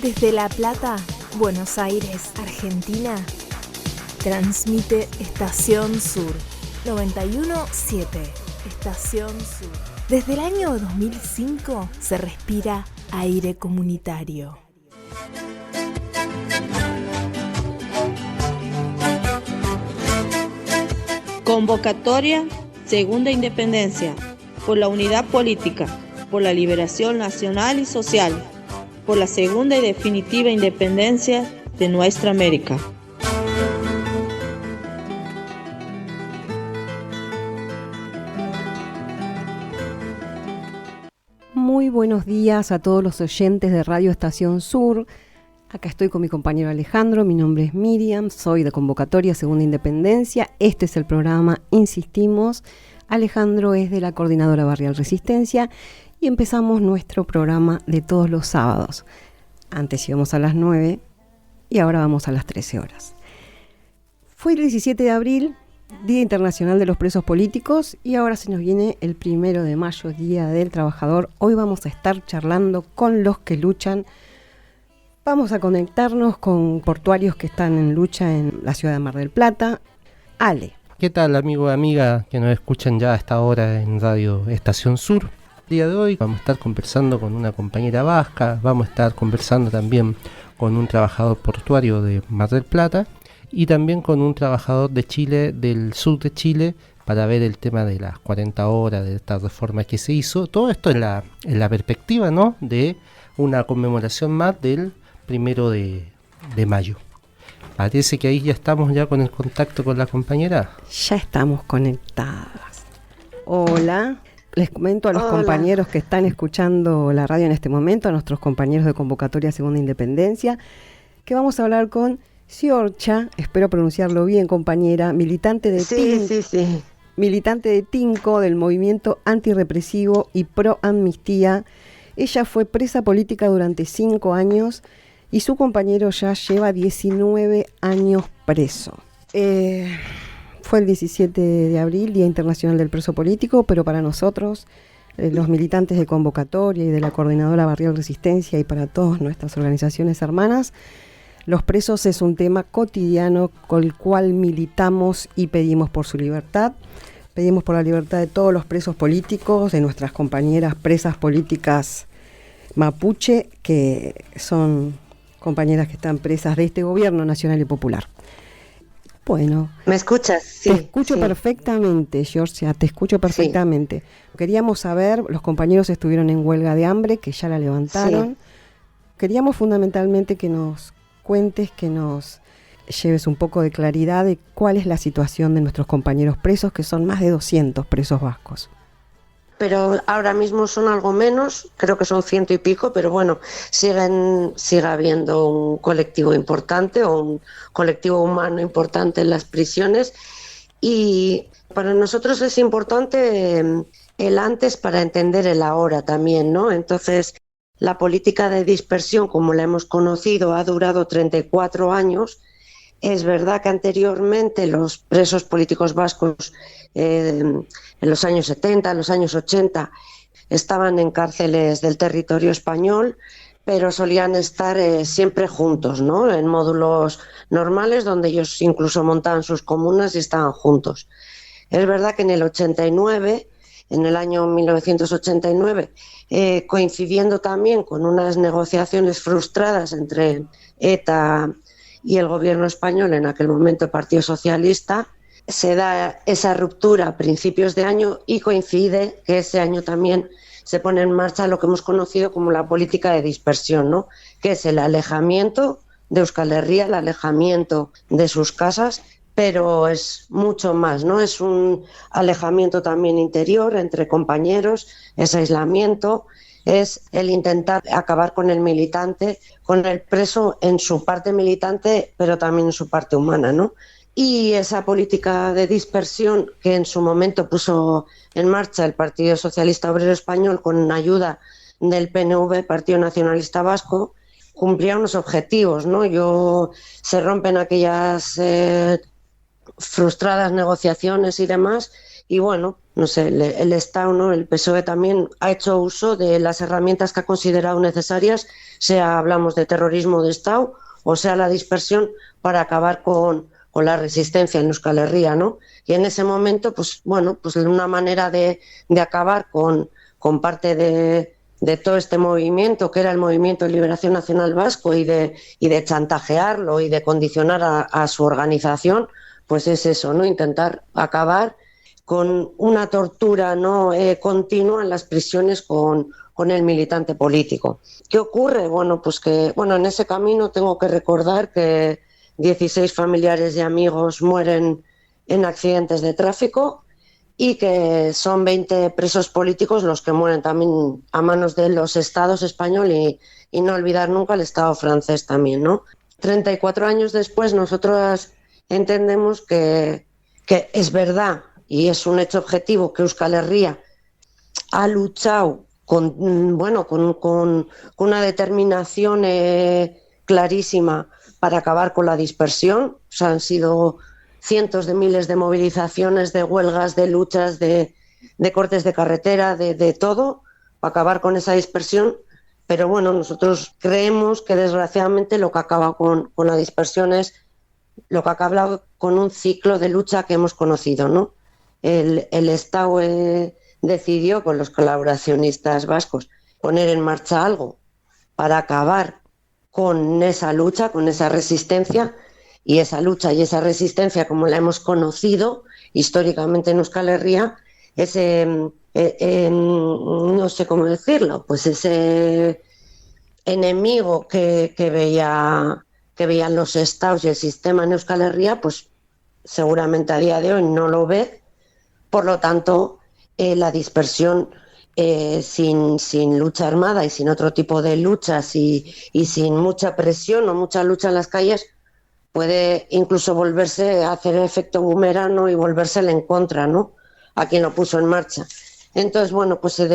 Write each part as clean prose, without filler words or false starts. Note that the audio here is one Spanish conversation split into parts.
Desde La Plata, Buenos Aires, Argentina, transmite Estación Sur 91.7. Estación Sur. Desde el año 2005 se respira aire comunitario. Convocatoria Segunda Independencia, por la unidad política, por la liberación nacional y social, por la segunda y definitiva independencia de nuestra América. Muy buenos días a todos los oyentes de Radio Estación Sur. Acá estoy con mi compañero Alejandro, mi nombre es Miriam, soy de Convocatoria Segunda Independencia. Este es el programa Insistimos. Alejandro es de la Coordinadora Barrial Resistencia y empezamos nuestro programa de todos los sábados. Antes íbamos a las 9 y ahora vamos a las 13 horas. Fue el 17 de abril, Día Internacional de los Presos Políticos, y ahora se nos viene el 1 de mayo, Día del Trabajador. Hoy vamos a estar charlando con los que luchan. Vamos a conectarnos con portuarios que están en lucha en la ciudad de Mar del Plata. Ale. ¿Qué tal, amigo y amiga que nos escuchan ya a esta hora en Radio Estación Sur? El día de hoy vamos a estar conversando con una compañera vasca, vamos a estar conversando también con un trabajador portuario de Mar del Plata y también con un trabajador de Chile, del sur de Chile, para ver el tema de las 40 horas, de esta reforma que se hizo. Todo esto en la perspectiva, ¿no?, de una conmemoración más del 1 de mayo. Parece que ahí ya estamos ya con el contacto con la compañera. Ya estamos conectadas. Hola. Les comento a los compañeros que están escuchando la radio en este momento, a nuestros compañeros de Convocatoria Segunda Independencia, que vamos a hablar con Xiorcha, espero pronunciarlo bien, compañera, militante de militante de TINCO, del movimiento antirrepresivo y pro amnistía. Ella fue presa política durante 5 años y su compañero ya lleva 19 años preso. Fue el 17 de abril, Día Internacional del Preso Político, pero para nosotros, los militantes de Convocatoria y de la Coordinadora Barrial Resistencia y para todas nuestras organizaciones hermanas, los presos es un tema cotidiano con el cual militamos y pedimos por su libertad. Pedimos por la libertad de todos los presos políticos, de nuestras compañeras presas políticas mapuche, que son compañeras que están presas de este gobierno nacional y popular. Bueno. ¿Me escuchas? Sí. Te escucho perfectamente, Georgia, te escucho perfectamente. Sí. Queríamos saber, los compañeros estuvieron en huelga de hambre, que ya la levantaron. Sí. Queríamos fundamentalmente que nos cuentes, que nos lleves un poco de claridad de cuál es la situación de nuestros compañeros presos, que son más de 200 presos vascos. Pero ahora mismo son algo menos, creo que son 100 y pico, pero bueno, sigue habiendo un colectivo importante o un colectivo humano importante en las prisiones, y para nosotros es importante el antes para entender el ahora también, ¿no? Entonces, la política de dispersión, como la hemos conocido, ha durado 34 años. Es verdad que anteriormente los presos políticos vascos en los años 70, en los años 80, estaban en cárceles del territorio español, pero solían estar siempre juntos, ¿no?, en módulos normales donde ellos incluso montaban sus comunas y estaban juntos. Es verdad que en el 89, en el año 1989, coincidiendo también con unas negociaciones frustradas entre ETA y el gobierno español, en aquel momento el Partido Socialista, se da esa ruptura a principios de año y coincide que ese año también se pone en marcha lo que hemos conocido como la política de dispersión, ¿no?, que es el alejamiento de Euskal Herria, el alejamiento de sus casas, pero es mucho más, ¿no? Es un alejamiento también interior entre compañeros, es aislamiento, es el intentar acabar con el militante, con el preso en su parte militante, pero también en su parte humana, ¿no? Y esa política de dispersión que en su momento puso en marcha el Partido Socialista Obrero Español con ayuda del PNV, Partido Nacionalista Vasco, cumplía unos objetivos, ¿no? Se rompen aquellas frustradas negociaciones y demás, Y bueno, no sé, el Estado, ¿no? El PSOE también ha hecho uso de las herramientas que ha considerado necesarias, sea hablamos de terrorismo de Estado o sea la dispersión, para acabar con la resistencia en Euskal Herria, ¿no? Y en ese momento, pues bueno, pues una manera de acabar con parte de todo este movimiento, que era el Movimiento de Liberación Nacional Vasco, y de chantajearlo y de condicionar a su organización, pues es eso, ¿no? Intentar acabar con una tortura, ¿no? Continua en las prisiones con el militante político. ¿Qué ocurre? Bueno, pues que en ese camino tengo que recordar que 16 familiares y amigos mueren en accidentes de tráfico y que son 20 presos políticos los que mueren también a manos de los estados español y no olvidar nunca el Estado francés también, ¿no? 34 años después nosotros entendemos que es verdad y es un hecho objetivo que Euskal Herria ha luchado con una determinación clarísima para acabar con la dispersión. O sea, han sido cientos de miles de movilizaciones, de huelgas, de luchas, de cortes de carretera, de todo, para acabar con esa dispersión. Pero bueno, nosotros creemos que desgraciadamente lo que acaba con la dispersión es lo que acaba con un ciclo de lucha que hemos conocido, ¿no? El Estado decidió con los colaboracionistas vascos poner en marcha algo para acabar con esa lucha, con esa resistencia, y esa lucha y esa resistencia, como la hemos conocido históricamente en Euskal Herria, ese, no sé cómo decirlo, pues ese enemigo que veían los estados y el sistema en Euskal Herria, pues seguramente a día de hoy no lo ve. Por lo tanto, la dispersión sin lucha armada y sin otro tipo de luchas y sin mucha presión o mucha lucha en las calles puede incluso volverse a hacer efecto boomerang, ¿no? Y volvérsele en contra, ¿no? A quien lo puso en marcha. Entonces, bueno, pues el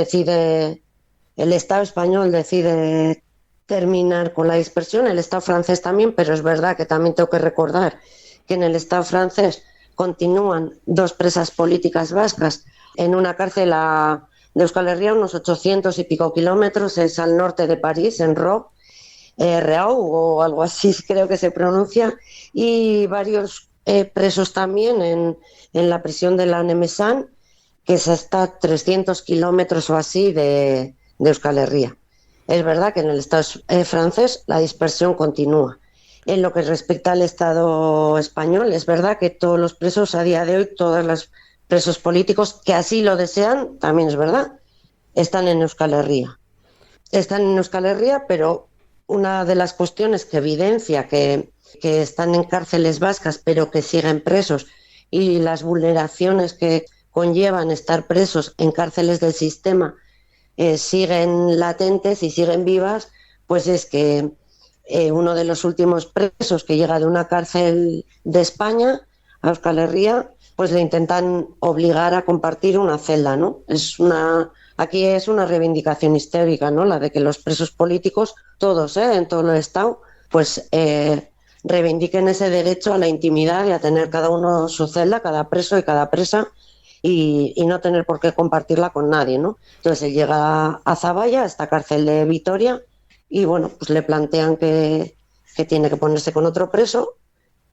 Estado español decide terminar con la dispersión, el Estado francés también, pero es verdad que también tengo que recordar que en el Estado francés continúan 2 presas políticas vascas en una cárcel de Euskal Herria, unos 800 y pico kilómetros, es al norte de París, en Reau o algo así creo que se pronuncia, y varios presos también en la prisión de la Nemesan, que es hasta 300 kilómetros o así de Euskal Herria. Es verdad que en el Estado francés la dispersión continúa. En lo que respecta al Estado español, es verdad que todos los presos a día de hoy, todos los presos políticos que así lo desean, también es verdad, están en Euskal Herria. Están en Euskal Herria, pero una de las cuestiones que evidencia que están en cárceles vascas pero que siguen presos, y las vulneraciones que conllevan estar presos en cárceles del sistema siguen latentes y siguen vivas, pues es que uno de los últimos presos que llega de una cárcel de España a Euskal Herria, pues le intentan obligar a compartir una celda, ¿no? Aquí es una reivindicación histórica, ¿no? La de que los presos políticos, todos, en todo el Estado, pues reivindiquen ese derecho a la intimidad y a tener cada uno su celda, cada preso y cada presa, y no tener por qué compartirla con nadie, ¿no? Entonces él llega a Zaballa, a esta cárcel de Vitoria, y bueno, pues le plantean que tiene que ponerse con otro preso,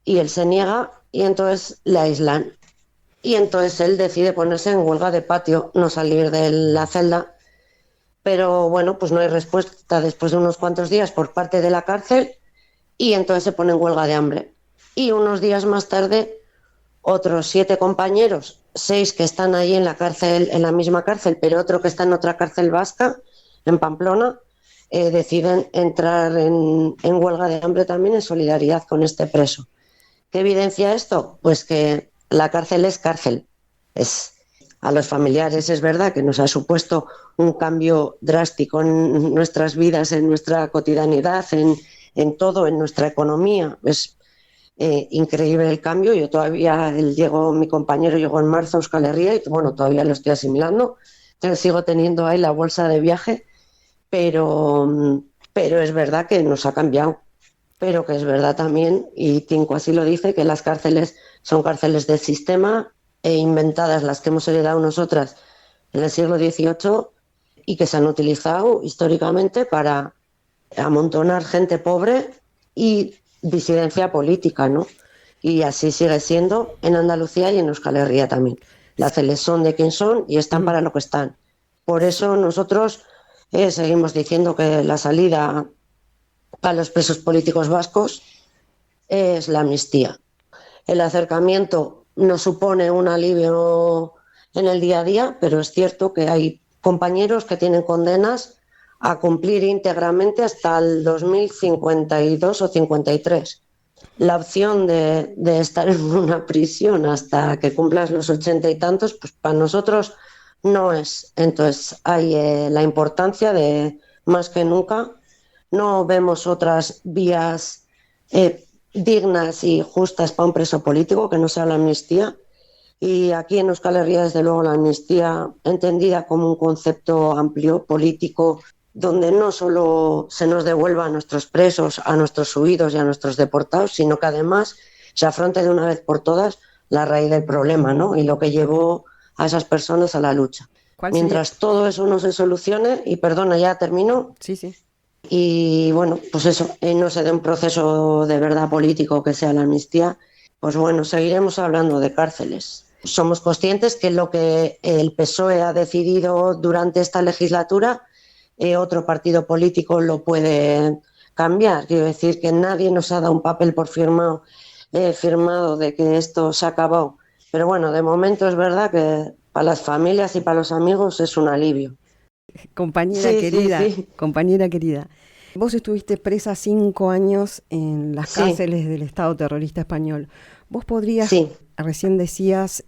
y él se niega, y entonces le aíslan. Y entonces él decide ponerse en huelga de patio, no salir de la celda. Pero bueno, pues no hay respuesta después de unos cuantos días por parte de la cárcel, y entonces se pone en huelga de hambre. Y unos días más tarde, otros 7 compañeros, 6 que están ahí en la cárcel, en la misma cárcel, pero otro que está en otra cárcel vasca, en Pamplona, deciden entrar en huelga de hambre también en solidaridad con este preso. ¿Qué evidencia esto? Pues que la cárcel es cárcel. A los familiares es verdad que nos ha supuesto un cambio drástico en nuestras vidas, en nuestra cotidianidad, en todo, en nuestra economía. Es increíble el cambio. Yo todavía, mi compañero llegó en marzo a Euskal Herria y bueno, todavía lo estoy asimilando. Entonces, sigo teniendo ahí la bolsa de viaje, pero es verdad que nos ha cambiado. Pero que es verdad también, y Tinko así lo dice, que las cárceles son cárceles del sistema, e inventadas las que hemos heredado nosotras en el siglo XVIII y que se han utilizado históricamente para amontonar gente pobre y disidencia política, ¿no? Y así sigue siendo en Andalucía y en Euskal Herria también. Las celes son de quien son y están para lo que están. Por eso nosotros seguimos diciendo que la salida a los presos políticos vascos es la amnistía. El acercamiento no supone un alivio en el día a día, pero es cierto que hay compañeros que tienen condenas a cumplir íntegramente hasta el 2052 o 53. La opción de estar en una prisión hasta que cumplas los 80 y tantos, pues para nosotros no es. Entonces hay la importancia de, más que nunca, no vemos otras vías dignas y justas para un preso político que no sea la amnistía. Y aquí en Euskal Herria, desde luego, la amnistía entendida como un concepto amplio, político, donde no solo se nos devuelva a nuestros presos, a nuestros huidos y a nuestros deportados, sino que además se afronte de una vez por todas la raíz del problema, ¿no? Y lo que llevó a esas personas a la lucha. Mientras todo eso no se solucione, y perdona, ya termino. Sí, sí. Y bueno, pues eso, no se dé un proceso de verdad político que sea la amnistía, pues bueno, seguiremos hablando de cárceles. Somos conscientes que lo que el PSOE ha decidido durante esta legislatura, otro partido político lo puede cambiar. Quiero decir que nadie nos ha dado un papel por firmado de que esto se ha acabado. Pero bueno, de momento es verdad que para las familias y para los amigos es un alivio. Compañera querida, vos estuviste presa 5 años en las cárceles del Estado terrorista español. ¿Vos podrías, recién decías,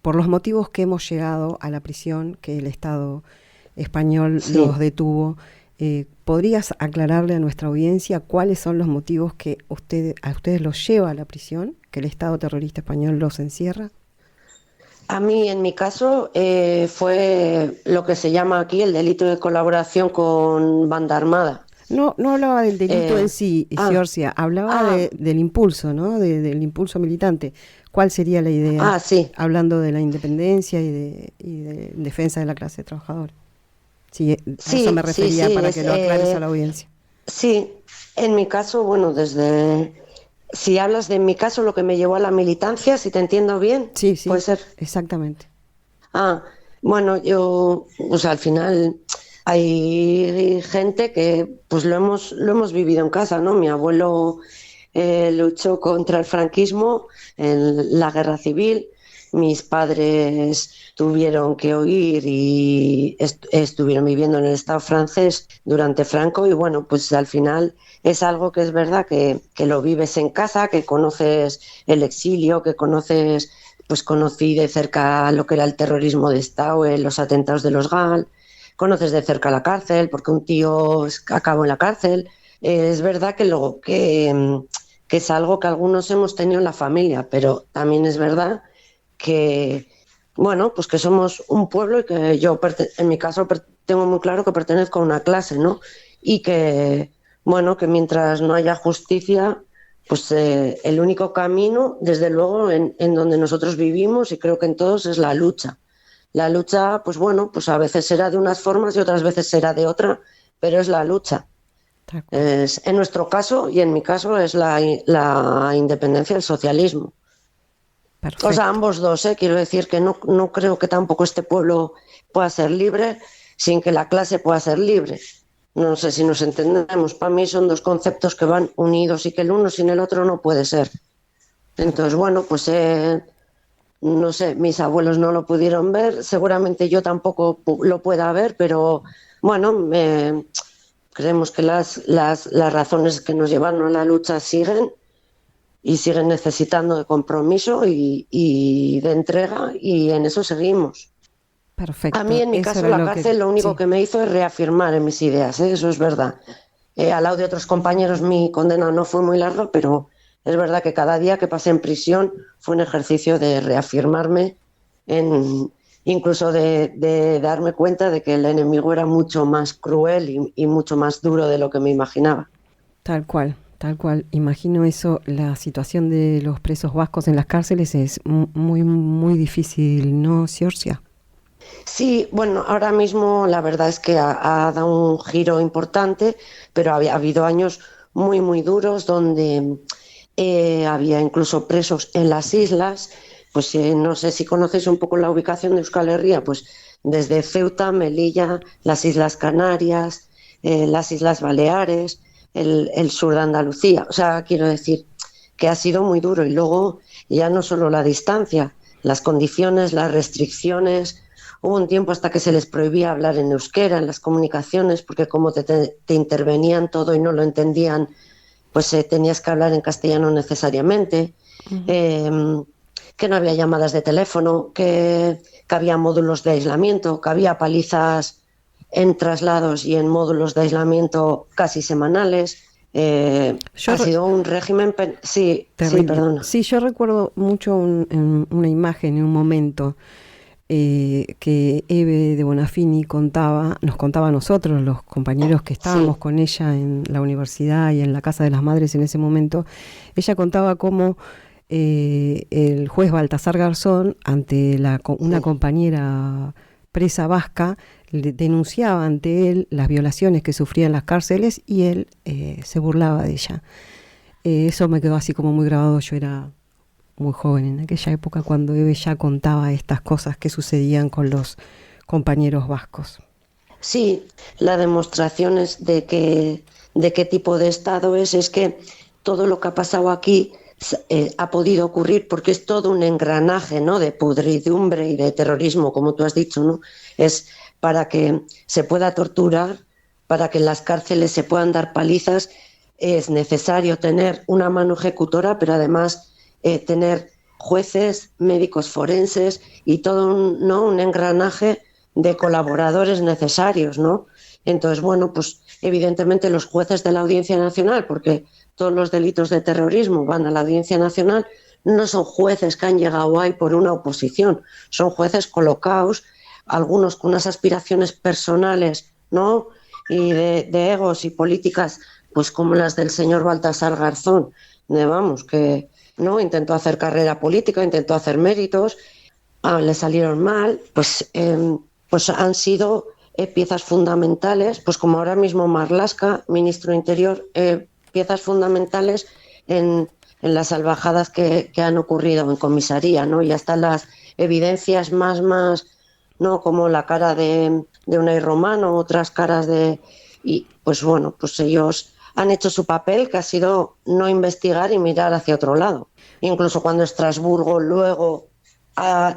por los motivos que hemos llegado a la prisión, que el Estado español los detuvo, ¿podrías aclararle a nuestra audiencia cuáles son los motivos que a ustedes los lleva a la prisión, que el Estado terrorista español los encierra? A mí, en mi caso, fue lo que se llama aquí el delito de colaboración con banda armada. No hablaba del delito en sí, Giorgia, hablaba del impulso, ¿no? Del impulso militante. ¿Cuál sería la idea? Hablando de la independencia y de defensa de la clase trabajadora. Sí, a eso me refería para que lo aclares a la audiencia. Sí, en mi caso, bueno, si hablas de mi caso, lo que me llevó a la militancia, si te entiendo bien, sí, puede ser. Exactamente. Bueno, yo, pues al final hay gente que pues lo hemos vivido en casa, ¿no? Mi abuelo luchó contra el franquismo en la guerra civil. Mis padres tuvieron que huir y estuvieron viviendo en el Estado francés durante Franco y bueno, pues al final es algo que es verdad que lo vives en casa, que conoces el exilio, que conoces, pues conocí de cerca lo que era el terrorismo de Estado, los atentados de los GAL, conoces de cerca la cárcel porque un tío acabó en la cárcel. Es verdad que es algo que algunos hemos tenido en la familia, pero también es verdad que, bueno, pues que somos un pueblo y que yo, en mi caso, tengo muy claro que pertenezco a una clase, ¿no? Y que, bueno, que mientras no haya justicia, pues el único camino, desde luego, en donde nosotros vivimos y creo que en todos, es la lucha. La lucha, pues bueno, pues a veces será de unas formas y otras veces será de otra, pero es la lucha. En nuestro caso y en mi caso es la independencia, el socialismo. Perfecto. O sea, ambos dos, quiero decir que no creo que tampoco este pueblo pueda ser libre sin que la clase pueda ser libre. No sé si nos entendemos. Para mí son dos conceptos que van unidos y que el uno sin el otro no puede ser. Entonces, bueno, pues no sé, mis abuelos no lo pudieron ver, seguramente yo tampoco lo pueda ver, pero bueno, creemos que las razones que nos llevaron a la lucha siguen y siguen necesitando de compromiso y de entrega y en eso seguimos. Perfecto. A mí, en mi caso, la cárcel lo único que me hizo es reafirmar en mis ideas, eso es verdad. Al lado de otros compañeros mi condena no fue muy larga, pero es verdad que cada día que pasé en prisión fue un ejercicio de reafirmarme, incluso de darme cuenta de que el enemigo era mucho más cruel y mucho más duro de lo que me imaginaba. Tal cual, Tal cual, imagino eso, la situación de los presos vascos en las cárceles es muy, muy difícil, ¿no, Siorcia? Sí, bueno, ahora mismo la verdad es que ha dado un giro importante, pero ha habido años muy, muy duros donde había incluso presos en las islas. Pues no sé si conocéis un poco la ubicación de Euskal Herria, pues desde Ceuta, Melilla, las Islas Canarias, las Islas Baleares, el sur de Andalucía. O sea, quiero decir que ha sido muy duro. Y luego ya no solo la distancia, las condiciones, las restricciones. Hubo un tiempo hasta que se les prohibía hablar en euskera en las comunicaciones, porque como te intervenían todo y no lo entendían, pues tenías que hablar en castellano necesariamente. Uh-huh. Que no había llamadas de teléfono, que había módulos de aislamiento, que había palizas en traslados y en módulos de aislamiento casi semanales. Ha sido un régimen... Sí, terrible. Sí, perdona. Sí, yo recuerdo mucho una imagen en un momento que Eve de Bonafini nos contaba a nosotros, los compañeros que estábamos con ella en la universidad y en la Casa de las Madres en ese momento. Ella contaba cómo el juez Baltasar Garzón, ante una compañera presa vasca, denunciaba ante él las violaciones que sufría en las cárceles y él se burlaba de ella. Eso me quedó así como muy grabado. Yo era muy joven en aquella época cuando Eve ya contaba estas cosas que sucedían con los compañeros vascos. Sí, la demostración es de qué tipo de Estado es que todo lo que ha pasado aquí ha podido ocurrir porque es todo un engranaje, ¿no?, de pudridumbre y de terrorismo, como tú has dicho, ¿no? Es para que se pueda torturar, para que en las cárceles se puedan dar palizas, es necesario tener una mano ejecutora, pero además tener jueces, médicos forenses y todo un engranaje de colaboradores necesarios, ¿no? Entonces, bueno, pues evidentemente los jueces de la Audiencia Nacional, porque todos los delitos de terrorismo van a la Audiencia Nacional, no son jueces que han llegado ahí por una oposición, son jueces colocados, algunos con unas aspiraciones personales, ¿no?, y de egos y políticas, pues como las del señor Baltasar Garzón, vamos, que no intentó hacer carrera política, intentó hacer méritos, le salieron mal, pues han sido piezas fundamentales, pues como ahora mismo Marlaska, ministro de Interior, piezas fundamentales en las salvajadas que han ocurrido en comisaría, ¿no? Y hasta las evidencias más, ¿no?, como la cara de Unai Romano, otras caras y pues bueno, pues ellos han hecho su papel, que ha sido no investigar y mirar hacia otro lado. Incluso cuando Estrasburgo luego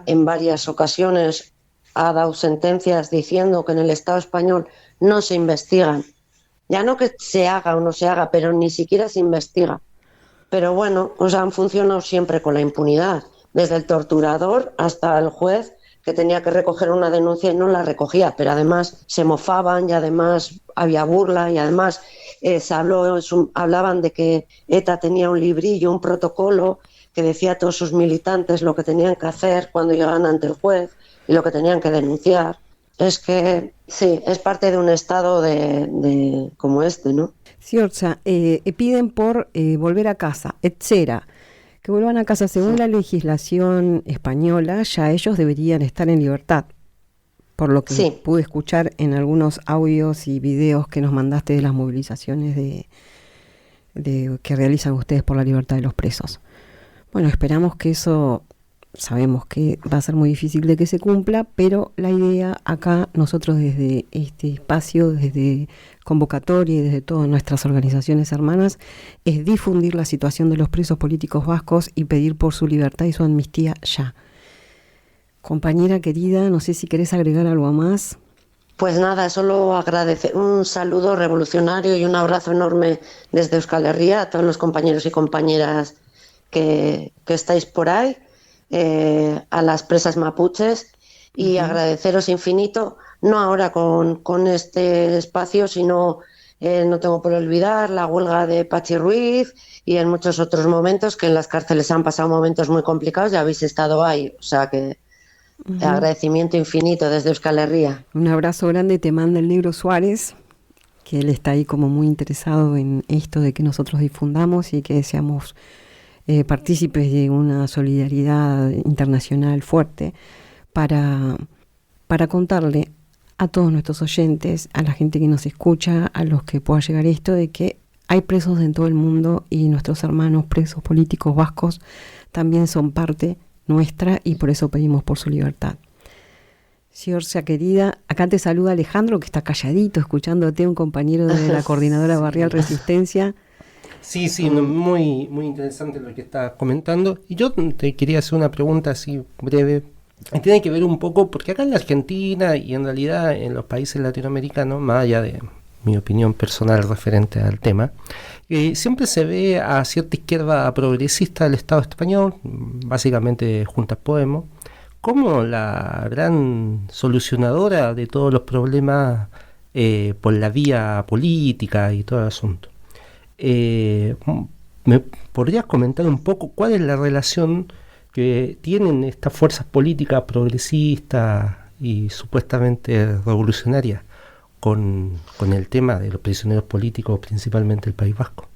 en varias ocasiones ha dado sentencias diciendo que en el Estado español no se investigan. Ya no que se haga o no se haga, pero ni siquiera se investiga. Pero bueno, pues han funcionado siempre con la impunidad, desde el torturador hasta el juez que tenía que recoger una denuncia y no la recogía, pero además se mofaban y además había burla y además hablaban de que ETA tenía un librillo, un protocolo que decía a todos sus militantes lo que tenían que hacer cuando llegaban ante el juez y lo que tenían que denunciar. Es que sí, es parte de un estado de como este, ¿no? Siorza, piden por volver a casa, etcétera. Que vuelvan a casa. Según la legislación española, ya ellos deberían estar en libertad, por lo que pude escuchar en algunos audios y videos que nos mandaste de las movilizaciones que realizan ustedes por la libertad de los presos. Bueno, esperamos que eso, sabemos que va a ser muy difícil de que se cumpla, pero la idea acá, nosotros desde este espacio, desde Convocatoria y desde todas nuestras organizaciones hermanas, es difundir la situación de los presos políticos vascos y pedir por su libertad y su amnistía ya. Compañera querida, no sé si querés agregar algo más. Pues nada, solo agradecer, un saludo revolucionario y un abrazo enorme desde Euskal Herria a todos los compañeros y compañeras que estáis por ahí, a las presas mapuches, y agradeceros infinito, no ahora con este espacio, sino no tengo por olvidar la huelga de Pachi Ruiz y en muchos otros momentos que en las cárceles han pasado momentos muy complicados, ya habéis estado ahí, o sea que agradecimiento infinito desde Euskal Herria. Un abrazo grande te manda el Negro Suárez, que él está ahí como muy interesado en esto de que nosotros difundamos y que seamos partícipes de una solidaridad internacional fuerte para contarle a todos nuestros oyentes, a la gente que nos escucha, a los que pueda llegar esto, de que hay presos en todo el mundo y nuestros hermanos presos políticos vascos también son parte nuestra y por eso pedimos por su libertad. Siorcia querida, acá te saluda Alejandro, que está calladito escuchándote, un compañero de la Coordinadora Barrial Resistencia. Sí, muy, muy interesante lo que estás comentando. Y yo te quería hacer una pregunta así breve. Tiene que ver un poco, porque acá en la Argentina y en realidad en los países latinoamericanos, más allá de mi opinión personal referente al tema, siempre se ve a cierta izquierda progresista del Estado español, básicamente Juntas Podemos, como la gran solucionadora de todos los problemas por la vía política y todo el asunto. ¿Me podrías comentar un poco cuál es la relación que tienen estas fuerzas políticas progresistas y supuestamente revolucionarias con el tema de los prisioneros políticos, principalmente del País Vasco?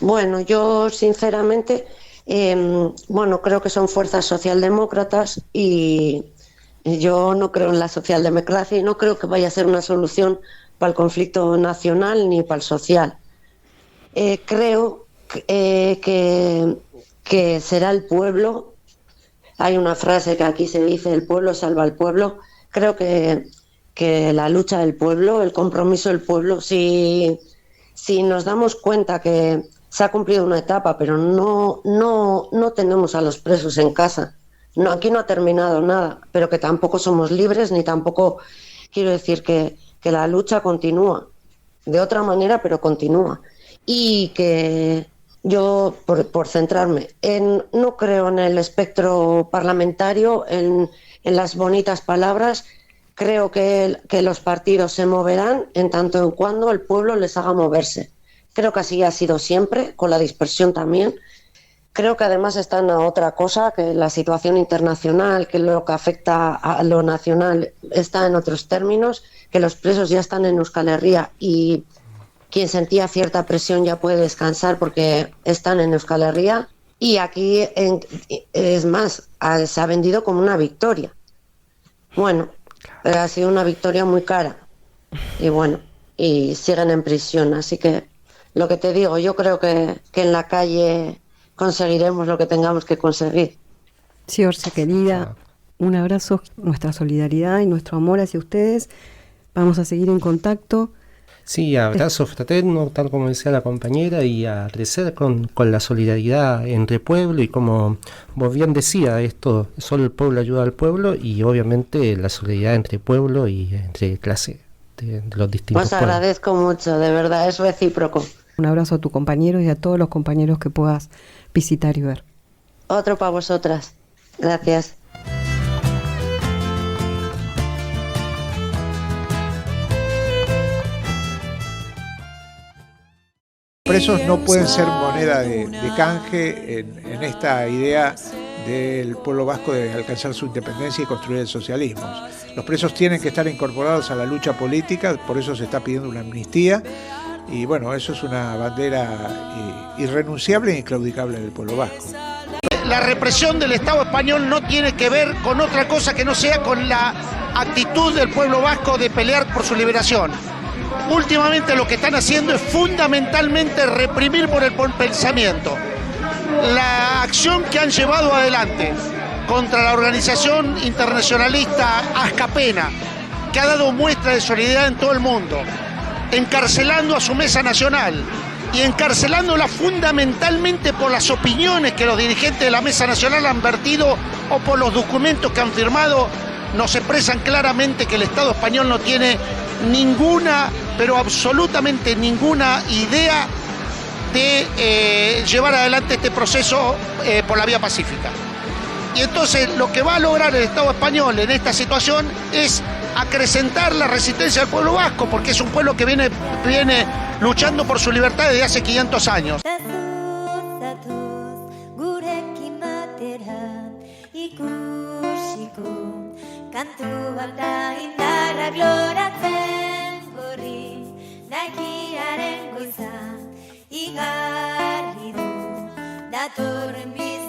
Bueno, yo sinceramente, creo que son fuerzas socialdemócratas y yo no creo en la socialdemocracia y no creo que vaya a ser una solución para el conflicto nacional ni para el social. Creo que será el pueblo. Hay una frase que aquí se dice: el pueblo salva al pueblo. Creo que la lucha del pueblo, el compromiso del pueblo, si nos damos cuenta que se ha cumplido una etapa, pero no tenemos a los presos en casa, no, aquí no ha terminado nada, pero que tampoco somos libres, ni tampoco quiero decir que la lucha continúa de otra manera, pero continúa. Y que yo, por centrarme, no creo en el espectro parlamentario, en las bonitas palabras. Creo que los partidos se moverán en tanto en cuando el pueblo les haga moverse. Creo que así ha sido siempre, con la dispersión también. Creo que además están a otra cosa, que la situación internacional, que lo que afecta a lo nacional está en otros términos, que los presos ya están en Euskal Herria y quien sentía cierta presión ya puede descansar porque están en Euskal Herria. Y aquí, es más, se ha vendido como una victoria. Bueno, ha sido una victoria muy cara. Y bueno, y siguen en prisión. Así que lo que te digo, yo creo que en la calle conseguiremos lo que tengamos que conseguir. Sí, Orsa querida, un abrazo, nuestra solidaridad y nuestro amor hacia ustedes. Vamos a seguir en contacto. Sí, abrazo fraterno, tal como decía la compañera, y a crecer con la solidaridad entre pueblo, y como vos bien decías, esto solo el pueblo ayuda al pueblo, y obviamente la solidaridad entre pueblo y entre clase de los distintos Os pueblos. agradezco mucho, de verdad, es recíproco. Un abrazo a tu compañero y a todos los compañeros que puedas visitar y ver. Otro para vosotras. Gracias. Presos no pueden ser moneda de canje en esta idea del pueblo vasco de alcanzar su independencia y construir el socialismo. Los presos tienen que estar incorporados a la lucha política, por eso se está pidiendo una amnistía, y bueno, eso es una bandera irrenunciable e inclaudicable del pueblo vasco. La represión del Estado español no tiene que ver con otra cosa que no sea con la actitud del pueblo vasco de pelear por su liberación. Últimamente lo que están haciendo es fundamentalmente reprimir por el pensamiento. La acción que han llevado adelante contra la organización internacionalista Azcapena, que ha dado muestra de solidaridad en todo el mundo, encarcelando a su mesa nacional y encarcelándola fundamentalmente por las opiniones que los dirigentes de la mesa nacional han vertido o por los documentos que han firmado, nos expresan claramente que el Estado español no tiene ninguna, pero absolutamente ninguna idea de llevar adelante este proceso por la vía pacífica. Y entonces lo que va a lograr el Estado español en esta situación es acrecentar la resistencia del pueblo vasco, porque es un pueblo que viene luchando por su libertad desde hace 500 años. kantu bat da indarrak loratzen gorri, naikiaren goiza igarri du, datorren bide